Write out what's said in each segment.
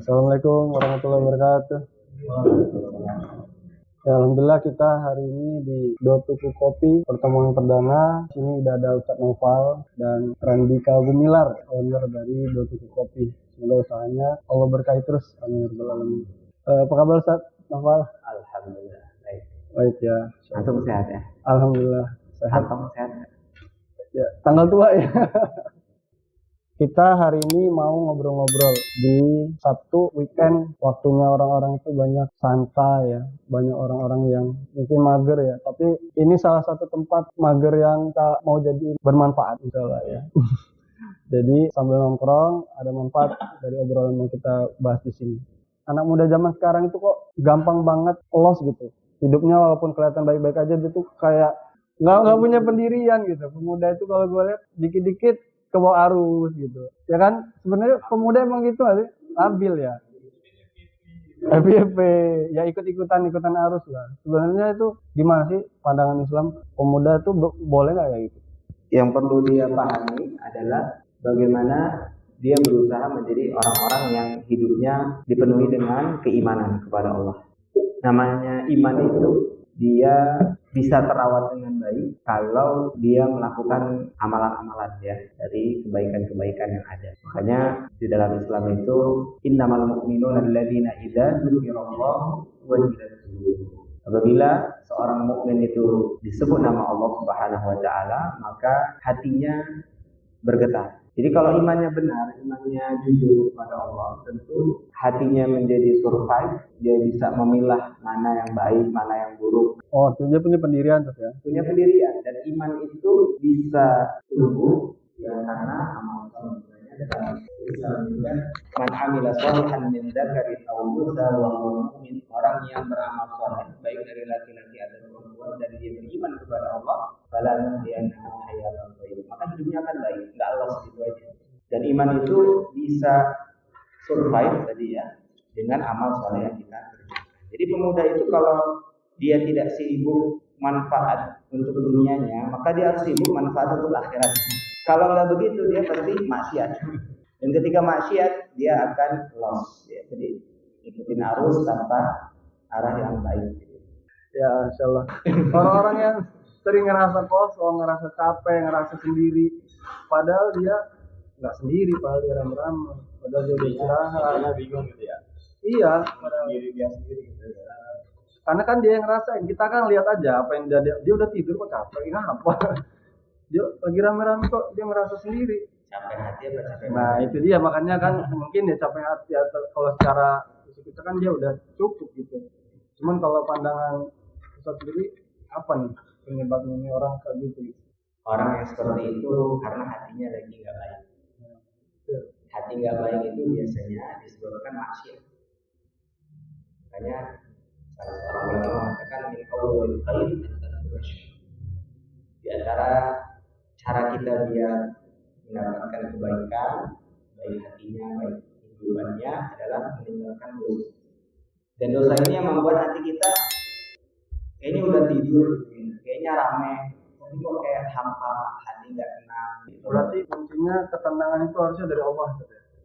Assalamualaikum warahmatullahi wabarakatuh. Ya, alhamdulillah kita hari ini di Dotuku Kopi pertemuan perdana. Sini udah ada Ustadz Noval dan Randika Gumilar, owner dari Dotuku Kopi. Semoga usahanya Allah berkahi terus. Amin ya rabbal alamin. Apa kabar Ustadz Noval? Alhamdulillah baik. Baik ya. Antum sehat ya? Alhamdulillah sehat. Antum sehat? Ya, tanggal tua ya. Kita hari ini mau ngobrol-ngobrol di Sabtu weekend, waktunya orang-orang itu banyak santai ya, banyak orang-orang yang mungkin mager ya, tapi ini salah satu tempat mager yang tak mau jadi bermanfaat insyaallah ya. Jadi sambil nongkrong ada manfaat dari obrolan yang kita bahas di sini. Anak muda zaman sekarang itu kok gampang banget lost gitu. Hidupnya walaupun kelihatan baik-baik aja dia tuh kayak nggak punya pendirian gitu. Pemuda itu kalau gue lihat dikit-dikit ke bawah arus gitu, ya kan? Sebenarnya pemuda emang gitu nggak sih? Labil ya. FYP, ya ikut-ikutan arus lah. Sebenarnya itu gimana sih pandangan Islam? Pemuda itu boleh nggak ya gitu? Yang perlu dia pahami adalah bagaimana dia berusaha menjadi orang-orang yang hidupnya dipenuhi dengan keimanan kepada Allah. Namanya iman itu dia bisa terawat dengan baik kalau dia melakukan amalan-amalan ya dari kebaikan-kebaikan yang ada. Makanya di dalam Islam itu innamal mu'minuna alladzina idza dzukirallahu wajilat qulubuhum. Apabila seorang mukmin itu disebut nama Allah Subhanahu wa taala, maka hatinya bergetar. Jadi kalau imannya benar, imannya jujur kepada Allah, tentu hatinya menjadi survive, dia bisa memilah mana yang baik, mana yang buruk. Oh, dia punya pendirian tuh ya? Punya pendirian, dan iman itu bisa tumbuh ya karena amal solehnya dalam man amila sholihan min dzakarin aw untha wa huwa mu'min, orang yang beramal soleh baik dari laki-laki atau perempuan dan dia beriman kepada Allah, falan yanahu hayatan thayyibah, maka hidupnya akan baik, enggak lost gitu aja. Dan iman itu bisa survive tadi ya dengan amal soleh yang kita kerjakan. Jadi pemuda itu kalau dia tidak sibuk manfaat untuk dunianya, maka dia harus sibuk manfaat untuk akhirat. Kalau nggak begitu dia pasti maksiat. Dan ketika maksiat dia akan lost ya. Jadi ikutin arus tanpa arah yang baik. Ya, insyaallah. Orang-orang yang sering ngerasa kosong, ngerasa capek, ngerasa sendiri, padahal dia nggak sendiri, padahal dia rame-rame, padahal dia istirahat. Karena bingung gitu ya. Iya, padahal diri dia sendiri gitu ya. Karena kan dia yang ngerasain, kita kan lihat aja apa yang dia udah tidur kok capek, apa? Dia lagi rame-rame kok dia merasa sendiri. Capek hati apa capek? Nah itu dia, makanya kan mungkin ya capek hati atau kalau secara fisik kita kan dia udah cukup gitu. Cuman kalau pandangan Ustaz sendiri apa nih penyebabnya ini orang kayak gitu? Orang yang seperti itu karena hatinya lagi nggak baik. Hati nggak baik itu biasanya disebabkan maksiat. Makanya salah seorang ulama mengatakan min awwalil khair di antara cara kita biar mendapatkan kebaikan, baik hatinya, baik kehidupannya adalah meninggalkan dosa. Dan dosa ini yang membuat hati kita kayaknya udah tidur, kayaknya rame, tapi kok kayak hampa, hati nggak tenang. Berarti kuncinya ketenangan itu harusnya dari Allah.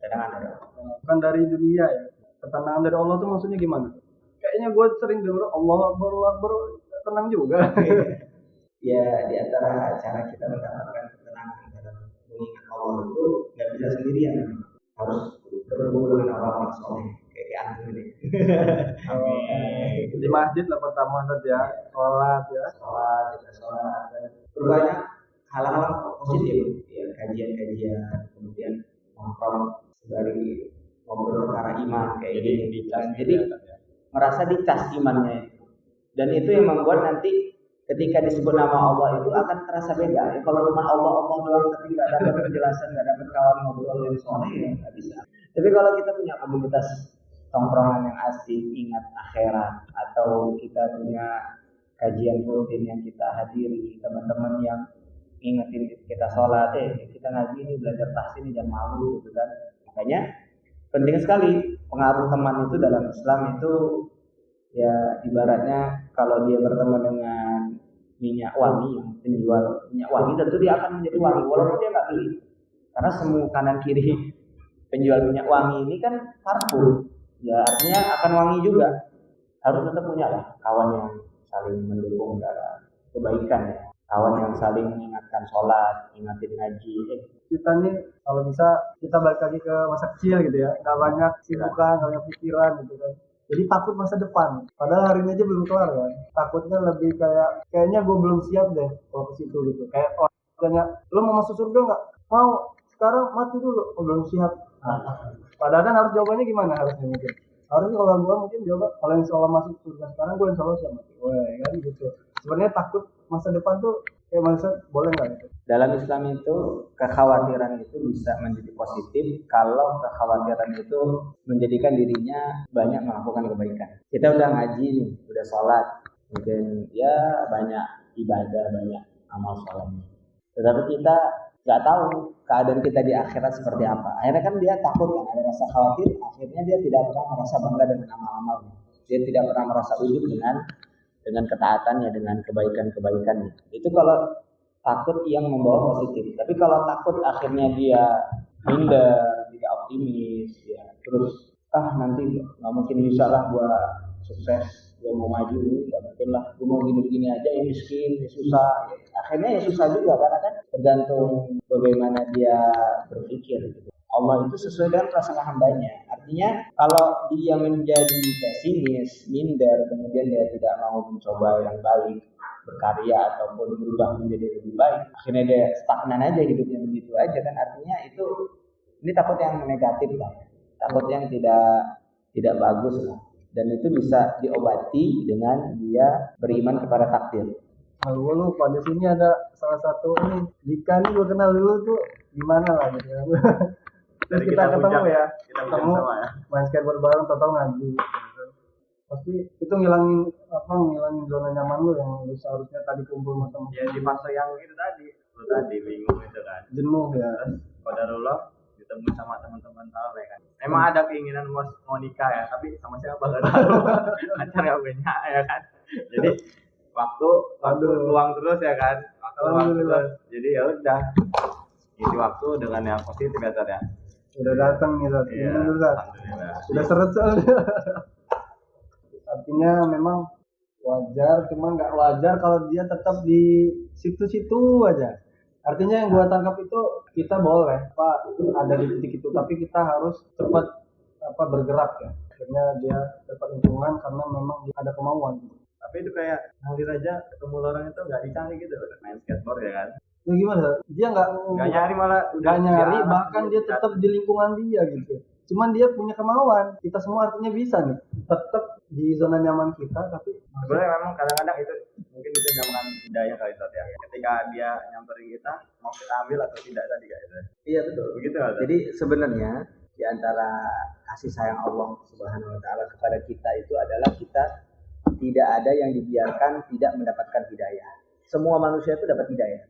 Ketenangan dari Allah. Bukan dari dunia ya. Ketenangan dari Allah itu maksudnya gimana? Kayaknya gue sering dengar Allah Akbar, tenang juga. Ya di antara cara kita mendapatkan ketenangan dalam mengingat Allah itu nggak bisa sendirian, harus berhubung dengan orang-orang soleh kayak antum ini. Amin. Di masjid lah pertama saja, sholat dan berbanyak hal-hal positif, ya kajian-kajian, kemudian nongkrong sembari ngobrol perkara iman kayak gini. Jadi merasa dicas imannya itu, dan itu yang membuat nanti ketika disebut nama Allah itu akan terasa beda. Ya, kalau cuma Allah doang tapi nggak dapat penjelasan, nggak dapat kawan ngobrol yang soleh ya nggak bisa. Tapi kalau kita punya komunitas tongkrongan yang asik, ingat akhirat, atau kita punya kajian rutin yang kita hadiri, teman-teman yang ingetin kita sholat, kita ngaji ini belajar tahsin jangan malu gitu kan. Makanya penting sekali pengaruh teman itu dalam Islam itu. Ya ibaratnya kalau dia berteman dengan minyak wangi yang penjual minyak wangi, tentu dia akan menjadi wangi walaupun dia nggak beli, karena semua kanan kiri penjual minyak wangi ini kan parfum, ya artinya akan wangi juga. Harus tetap punya lah kawan yang saling mendukung dalam kebaikan ya, kawan yang saling mengingatkan sholat, ingatin ngaji. Kita nih kalau bisa kita balik lagi ke masa kecil gitu ya, nggak banyak sibukan, nggak banyak pikiran gitu kan. Jadi takut masa depan, padahal hari ini aja belum kelar kan. Takutnya lebih kayaknya gue belum siap deh kalau ke situ gitu. Kayak orang tanya, lo mau masuk surga nggak? Mau, sekarang mati dulu. Oh, belum siap. Padahal kan harus jawabannya gimana harusnya mungkin. Harusnya kalau gue mungkin jawab kalau insya Allah masuk surga sekarang, gue insya Allah siap mati. Wah kan gitu. Sebenarnya takut masa depan tuh kayak masa boleh nggak gitu? Dalam Islam itu kekhawatiran itu bisa menjadi positif kalau kekhawatiran itu menjadikan dirinya banyak melakukan kebaikan. Kita udah ngaji nih, udah sholat, mungkin ya banyak ibadah, banyak amal sholatnya. Tetapi kita nggak tahu keadaan kita di akhirat seperti apa. Akhirnya kan dia takut kan, ada rasa khawatir. Akhirnya dia tidak pernah merasa bangga dengan amal-amalnya. Dia tidak pernah merasa ujub dengan ketaatannya, dengan kebaikan-kebaikannya. Itu kalau takut yang membawa positif. Tapi kalau takut akhirnya dia minder, tidak optimis, ya terus nanti nggak mungkin bisa lah gua sukses, gua mau maju, nggak mungkin lah, gua mau gini-gini aja, ini miskin, ini susah. Akhirnya ya susah juga karena kan tergantung bagaimana dia berpikir. Gitu. Allah itu sesuai dengan perasaan hambanya. Artinya kalau dia menjadi pesimis, minder, kemudian dia tidak mau mencoba yang baik, berkarya ataupun berubah menjadi lebih baik, akhirnya dia stagnan aja hidupnya begitu aja kan, artinya itu ini takut yang negatif lah, takut yang tidak bagus lah, dan itu bisa diobati dengan dia beriman kepada takdir. Gue lupa di sini ada salah satu nih, Dika nih gue kenal dulu tuh gimana lah gitu ya. Terus kita ketemu ya, ketemu main skateboard bareng, tahu ngaji. Pasti itu ngilangin zona nyaman lu yang lu seharusnya tadi kumpul sama temen. Ya di fase yang itu tadi, lu tadi bingung itu kan. Jenuh ya. Qadarullah ketemu sama teman-teman tahu ya kan. Emang ada keinginan mau nikah ya, tapi sama siapa enggak tahu. Pacar enggak punya ya kan. Jadi waktu luang terus ya kan. Waktu luang terus. Jadi ya udah. Isi waktu dengan yang positif ya Tar ya. Udah datang nih Tar. Iya, alhamdulillah. Sudah seret soalnya. Artinya memang wajar, cuma nggak wajar kalau dia tetap di situ-situ aja. Artinya yang gua tangkap itu kita boleh Pak ada di titik itu, tapi kita harus cepat bergerak ya. Akhirnya dia dapat lingkungan karena memang dia ada kemauan. Tapi itu kayak ngalir aja ketemu orang itu nggak dicari gitu, main skateboard ya kan. Itu gimana? Dia nggak nyari, malah nggak nyari, bahkan dia tetap di lingkungan dia gitu. Cuman dia punya kemauan. Kita semua artinya bisa nih tetap di zona nyaman kita, tapi sebenarnya memang kadang-kadang itu mungkin itu dinamakan hidayah kali itu ya. Ketika dia nyamperin kita, mau kita ambil atau tidak tadi kayak itu. Iya betul. Begitu kan? Jadi sebenarnya di antara kasih sayang Allah Subhanahu wa taala kepada kita itu adalah kita tidak ada yang dibiarkan tidak mendapatkan hidayah. Semua manusia itu dapat hidayah.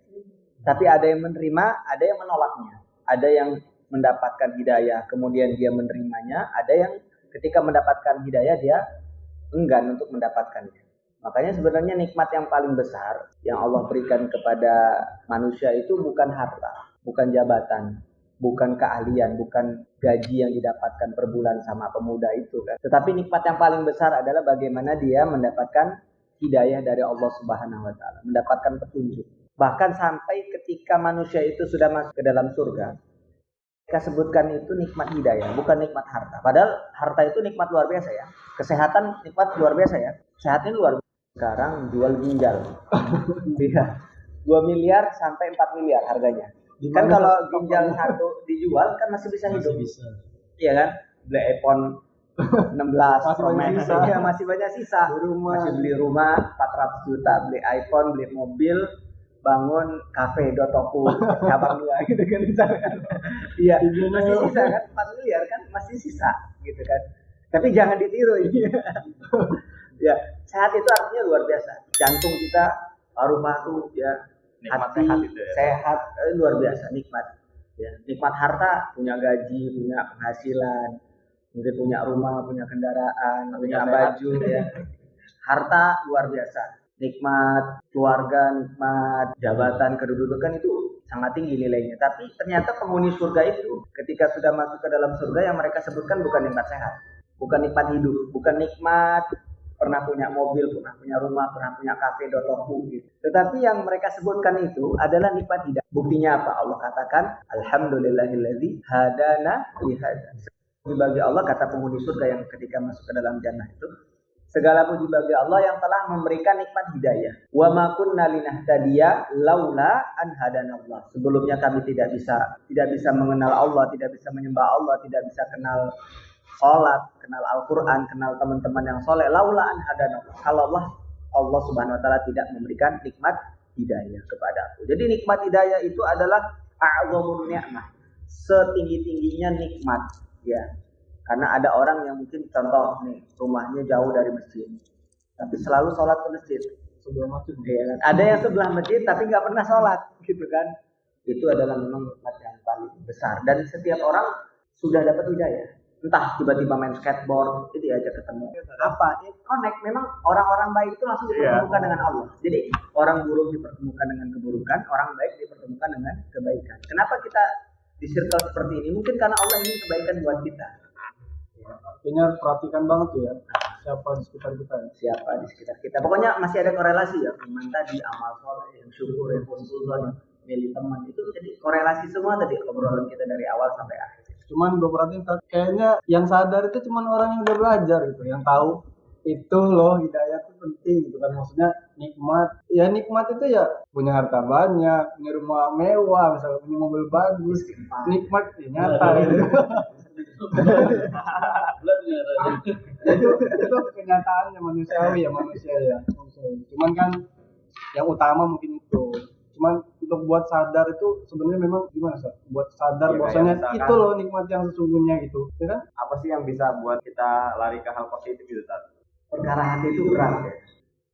Tapi ada yang menerima, ada yang menolaknya. Ada yang mendapatkan hidayah, kemudian dia menerimanya. Ada yang ketika mendapatkan hidayah, dia enggan untuk mendapatkannya. Makanya sebenarnya nikmat yang paling besar yang Allah berikan kepada manusia itu bukan harta, bukan jabatan, bukan keahlian, bukan gaji yang didapatkan per bulan sama pemuda itu kan. Tetapi nikmat yang paling besar adalah bagaimana dia mendapatkan hidayah dari Allah Subhanahu wa taala, mendapatkan petunjuk. Bahkan sampai ketika manusia itu sudah masuk ke dalam surga, kita sebutkan itu nikmat hidayah, bukan nikmat harta. Padahal harta itu nikmat luar biasa ya. Kesehatan nikmat luar biasa ya. Sehatnya luar biasa. Sekarang jual ginjal. Iya. 2 miliar sampai 4 miliar harganya. Kan kalau ginjal satu dijual kan masih bisa hidup. Iya kan? Beli iPhone 16 Pro Max. Ya, masih banyak sisa. Masih beli rumah 400 juta, beli iPhone, beli mobil, bangun kafe Dotoku cabang 2 gitu kan misalkan. Iya, masih sisa kan 4 miliar kan masih sisa gitu kan. Tapi jangan ditiru ini. Ya, sehat itu artinya luar biasa. Jantung kita, paru-paru ya, nikmat hati sehat itu ya. Sehat luar biasa, nikmat. Ya, nikmat harta, punya gaji, punya penghasilan, mungkin punya rumah, punya kendaraan, punya baju ya. Harta luar biasa. Nikmat keluarga, nikmat jabatan, kedudukan itu sangat tinggi nilainya. Tapi ternyata penghuni surga itu ketika sudah masuk ke dalam surga yang mereka sebutkan bukan nikmat sehat, bukan nikmat hidup, bukan nikmat pernah punya mobil, pernah punya rumah, pernah punya kafe, dotoku gitu. Tetapi yang mereka sebutkan itu adalah nikmat hidayah. Buktinya apa? Allah katakan, Alhamdulillahilladzi hadana lihada. Bagi Allah, kata penghuni surga yang ketika masuk ke dalam jannah itu, segala puji bagi Allah yang telah memberikan nikmat hidayah. Wa ma kunna linahtadiya laula an hadanallah. Sebelumnya kami tidak bisa mengenal Allah, tidak bisa menyembah Allah, tidak bisa kenal sholat, kenal Al-Quran, kenal teman-teman yang soleh. Laula an hadanallah. Kalau Allah Subhanahu Wa Taala tidak memberikan nikmat hidayah kepada aku. Jadi nikmat hidayah itu adalah a'zamun ni'mah, setinggi-tingginya nikmat, ya. Karena ada orang yang mungkin contoh nih, rumahnya jauh dari masjid, tapi selalu sholat ke masjid. Sebelah masjid. Ya, ada yang sebelah masjid tapi nggak pernah sholat, gitu kan? Itu adalah memang nikmat yang paling besar. Dan setiap orang sudah dapat hidayah. Entah tiba-tiba main skateboard, itu aja ketemu. Apa? Connect. Memang orang-orang baik itu langsung dipertemukan dengan Allah. Jadi orang buruk dipertemukan dengan keburukan, orang baik dipertemukan dengan kebaikan. Kenapa kita di circle seperti ini? Mungkin karena Allah ingin kebaikan buat kita. Artinya perhatikan banget tuh ya, siapa di sekitar kita ya. Siapa di sekitar kita. Pokoknya masih ada korelasi ya. Iman tadi, amal soleh, yang syukur, yang husnuzon, milih teman. Itu jadi korelasi semua tadi obrolan kita dari awal sampai akhir. Cuman gue perhatiin kayaknya yang sadar itu cuman orang yang udah belajar gitu, yang tahu itu loh hidayah itu penting gitu kan. Maksudnya nikmat itu ya punya harta banyak, punya rumah mewah, misalnya punya mobil bagus, nikmat ya nyata gitu. itu kenyataannya manusia ya. Cuman kan yang utama mungkin itu. Cuman untuk buat sadar itu sebenarnya memang gimana sih? Buat sadar bahwasanya itu loh nikmat yang sesungguhnya gitu, ya kan? Apa sih yang bisa buat kita lari ke hal positif gitu, Tat? Perkara hati itu berat ya.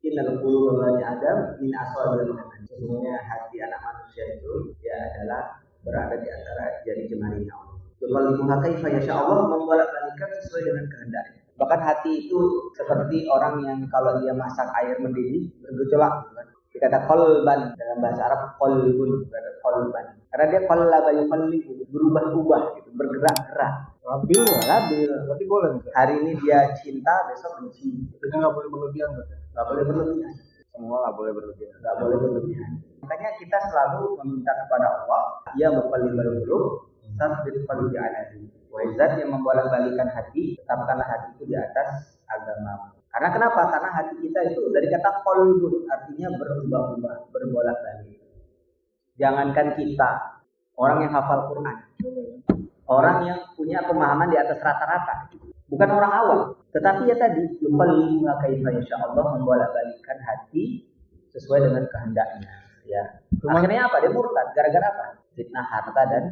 Innal quluba bani Adam min aswabil iman. Sesungguhnya hati anak manusia itu ya adalah berada di antara jari jemarinya Allah. Yuqallibuha kaifa yasha, Allah membolak-balikkan sesuai dengan kehendaknya. Bahkan hati itu seperti orang yang kalau dia masak air mendidih bergejolak, kan? Dikata qalban dalam bahasa Arab, qalbun, qalban. Karena dia qallaba yuqallibu, berubah-ubah gitu, bergerak-gerak. Labil ya? Labil. Berarti boleh nih. Hari ini dia cinta, besok benci. Itu nggak boleh berlebihan kan? Nggak boleh berlebihan. Semua nggak boleh berlebihan. Nggak boleh berlebihan. Makanya kita selalu meminta kepada Allah, ya muqallibal qulub, tsabbit qalbi ala dinik. Wahai Zat yang membolak-balikan hati, tetapkanlah hatiku di atas agama. Karena kenapa? Karena hati kita itu dari kata qalbun, artinya berubah-ubah, berbolak-balik. Jangankan kita, orang yang hafal Quran, orang yang punya pemahaman di atas rata-rata, bukan orang awam, tetapi ya tadi yuqallibuha kaifa yasha, Allah membolak-balikkan hati sesuai dengan kehendaknya, ya. Akhirnya apa? Dia murtad gara-gara apa? Fitnah harta dan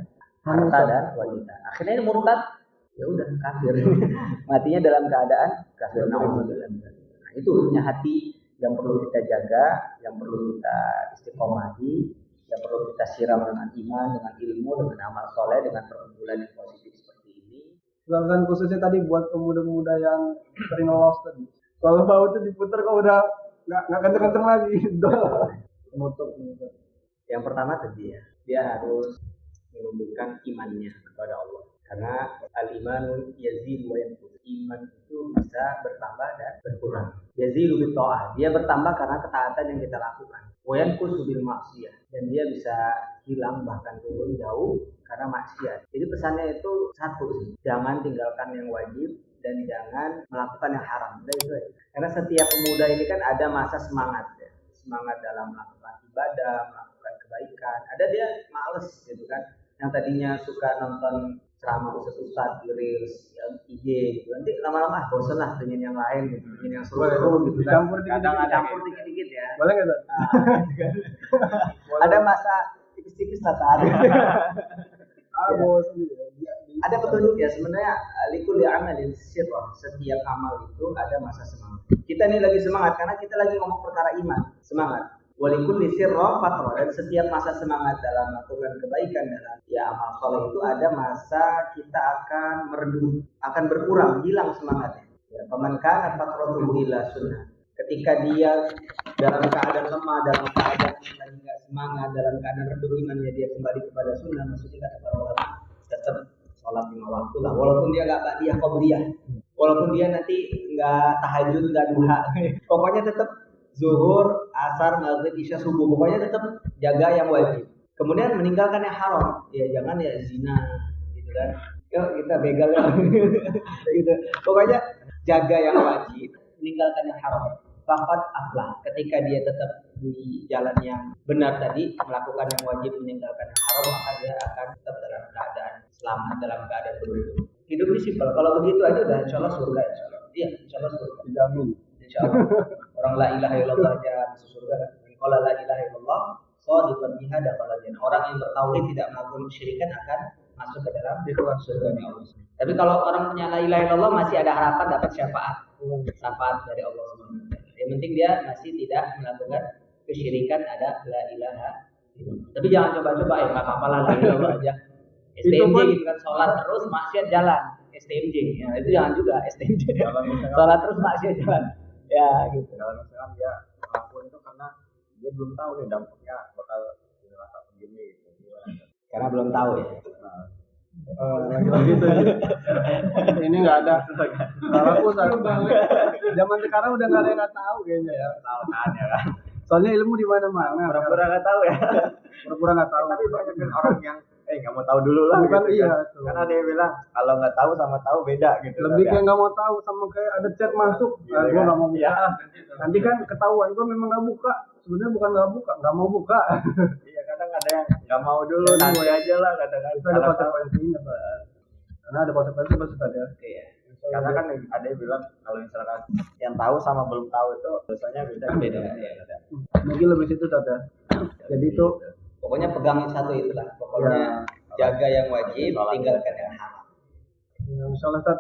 wanita. Akhirnya dia murtad, ya udah kafir. Matinya dalam keadaan kafir. Nah, itu punya hati yang perlu kita jaga, yang perlu kita istiqomahi, yang perlu kita siram dengan iman, dengan ilmu, dengan amal soleh, dengan perkumpulan yang positif seperti ini. Dan khususnya tadi buat pemuda-pemuda yang sering lolos tadi. Kalau bau itu diputar kok udah nggak kenceng-kenceng lagi. Menutup. Yang pertama tadi ya, dia harus menumbuhkan imannya kepada Allah. Karena al-imanu yazidu wa yanqus. Iman itu bisa bertambah dan berkurang. Yazidu bit ta'ah. Dia bertambah karena ketaatan yang kita lakukan. Wa yanqus bil maksiyah. Dan dia bisa hilang bahkan turun jauh karena maksiat. Jadi pesannya itu satu sih. Jangan tinggalkan yang wajib dan jangan melakukan yang haram. Udah itu aja. Karena setiap pemuda ini kan ada masa semangat ya. Semangat dalam melakukan ibadah, melakukan kebaikan. Ada dia males gitu kan. Yang tadinya suka nonton ceramah ustaz di reels, yang IG gitu. Nanti lama-lama bosan lah dengan yang lain gitu, dengan yang seru gitu kan. Campur dikit-dikit ya. Boleh nggak tuh? Ada masa tipis-tipis lah saat. Bosan. Ada petunjuk ya sebenarnya likulli amalin sirrah. Setiap amal itu ada masa semangat. Kita nih lagi semangat karena kita lagi ngomong perkara iman, semangat. Walikulli sirrah fatrah, dan setiap masa semangat dalam melakukan kebaikan dalam ya amal soleh itu ada masa kita akan meredup, akan berkurang, hilang semangatnya. Ya, faman kana fatratuhu ila sunnah Ketika dia dalam keadaan lemah, dalam keadaan lagi nggak semangat, dalam keadaan redup imannya, dia kembali kepada sunnah, maksudnya kata para ulama tetap sholat 5 waktu lah, walaupun dia nggak ba'diyah qobliyah, walaupun dia nanti nggak tahajud, nggak duha, pokoknya tetap zuhur, asar, maghrib, isya, subuh, pokoknya tetap jaga yang wajib. Kemudian meninggalkan yang haram, ya jangan ya zina, gitu kan. Yuk kita begal ya, gitu. Pokoknya jaga yang wajib, meninggalkan yang haram. Faqad aflah. Ketika dia tetap di jalan yang benar tadi, melakukan yang wajib, meninggalkan yang haram, maka dia akan tetap dalam keadaan selamat, dalam keadaan beruntung. Hidup ini simpel. Kalau begitu aja udah insya Allah surga, insya Allah. Iya, insya Allah surga. Dijamin. Insya Allah. Orang la ilaha illallah aja masuk surga. Kalau la ilaha illallah, shadiqan biha dakhala jannah. Orang yang bertauhid tidak melakukan kesyirikan akan masuk ke dalam surga Allah. Tapi kalau orang punya la ilaha illallah masih ada harapan dapat syafaat dari Allah Subhanahu wa taala. Yang penting dia masih tidak melakukan kesyirikan, ada la ilaha illallah. Tapi jangan coba-coba enggak apa-apa lah la ilaha aja. STMJ gitu kan, sholat terus maksiat jalan. STMJ. Ya, itu jangan juga STMJ. Sholat terus maksiat jalan. Ya gitu. Kalau misalkan dia ngelakuin itu karena dia belum tahu nih dampaknya bakal dirasa begini gitu. Karena belum tahu ya. Lagi-lagi itu ini nggak ada. Kalau aku zaman sekarang udah nggak ada yang nggak tahu kayaknya ya. Tahu kan ya kan. Soalnya ilmu di mana-mana. Pura-pura nggak tahu ya. Pura-pura nggak tahu. Tapi banyak kan orang yang nggak mau tahu dulu lah. Bukan gitu, iya. Kan. Karena dia bilang kalau nggak tahu sama tahu beda gitu. Lebih kan, kayak nggak mau tahu, sama kayak ada chat masuk, Iya, gue kan? nggak mau buka. Iya. Nanti kan ketahuan gue memang nggak buka. Sebenarnya bukan nggak buka, nggak mau buka. Iya, kadang ada yang nggak mau dulu, nanti aja lah kadang-kadang. Itu ada konsekuensinya, Pak. Karena ada konsekuensi pasti ada. Iya. Karena kan ada yang bilang kalau misalkan yang tahu sama belum tahu itu dosanya beda. Beda. Mungkin lebih situ saja. Jadi itu Pokoknya pegang satu itulah. Pokoknya jaga yang wajib, tinggalkan yang haram. ya, misalnya Ustaz,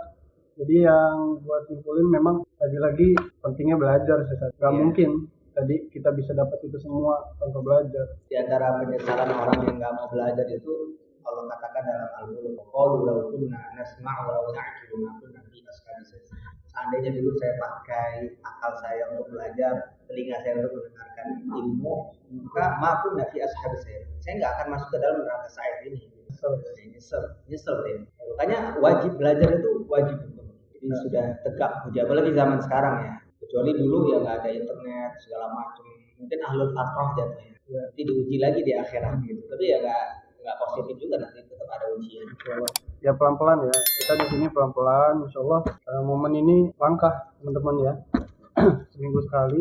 jadi yang buat simpulin memang lagi-lagi pentingnya belajar sih Ustaz. Gak mungkin tadi kita bisa dapat itu semua tanpa belajar. Di antara penyesalan orang yang nggak mau belajar itu Allah katakan dalam Al-Mulk, qalu law kunna nasma'u wa na'qilu ma kunna fi ashabi sa'ir. Seandainya dulu saya pakai akal saya untuk belajar, telinga saya untuk mendengarkan ilmu, maka ma kunna fi ashabi sa'ir. Saya nggak akan masuk ke dalam neraka sa'ir ini. Nyesel ya. Makanya wajib belajar itu wajib. Jadi sudah tegak hujah, apalagi zaman sekarang ya. Kecuali dulu ya nggak ada internet segala macam. Mungkin ahlul fatrah jatuhnya. Nanti diuji lagi di akhirat gitu. Tapi ya nggak positif juga, nanti tetap ada ujian. Ya pelan-pelan ya. Kita di sini pelan-pelan. Insya Allah momen ini langkah teman-teman ya. Seminggu sekali.